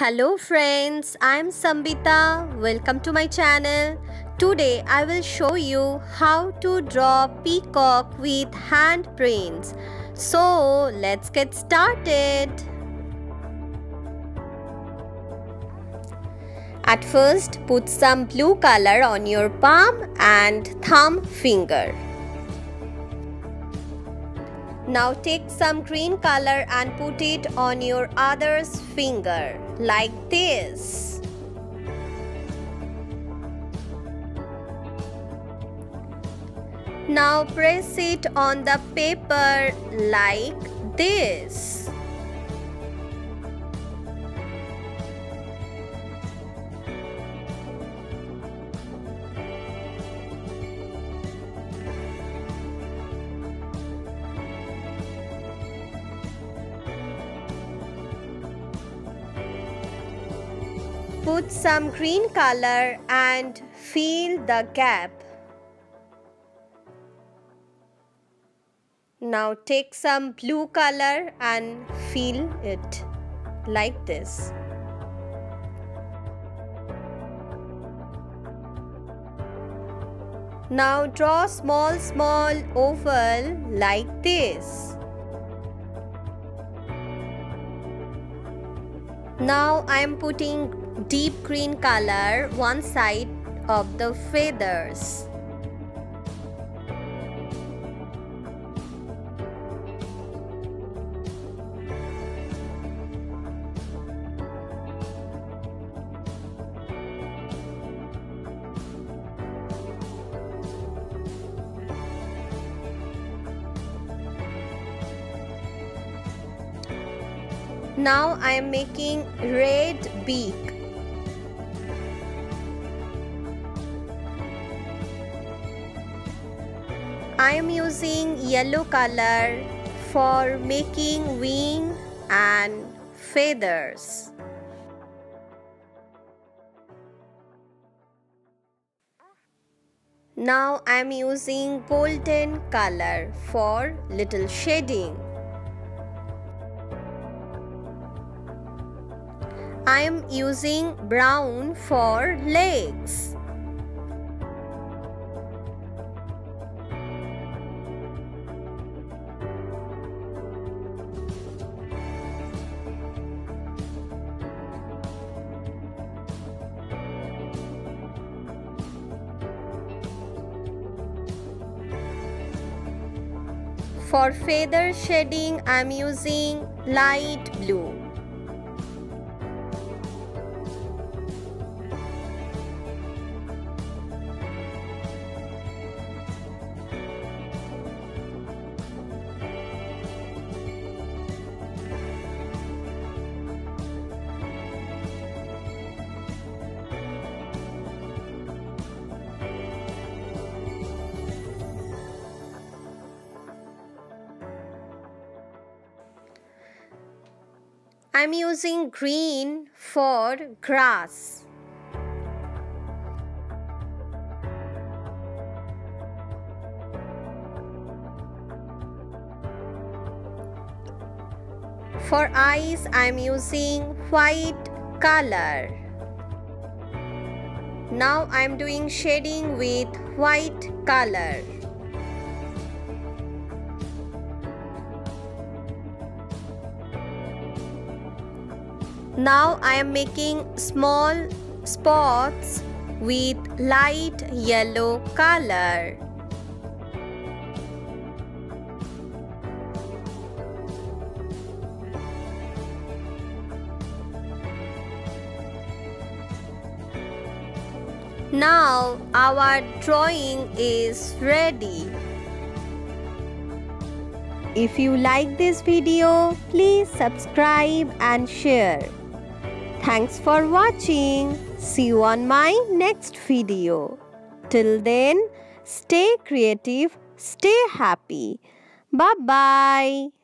Hello friends, I'm Sambita. Welcome to my channel. Today I will show you how to draw peacock with handprints. So let's get started. At first, put some blue color on your palm and thumb finger. Now take some green color and put it on your other finger, like this. Now press it on the paper like this. Put some green color and fill the gap. Now take some blue color and fill it like this. Now draw small oval like this. Now I am putting deep green color one side of the feathers. Now I am making red beak. I am using yellow color for making wing and feathers. Now I am using golden color for little shading. I am using brown for legs. For feather shading, I am using light blue. I'm using green for grass. For eyes, I'm using white color. Now I'm doing shading with white color. Now I am making small spots with light yellow color. Now our drawing is ready. If you like this video, please subscribe and share. Thanks for watching. See you on my next video. Till then, stay creative, stay happy. Bye-bye.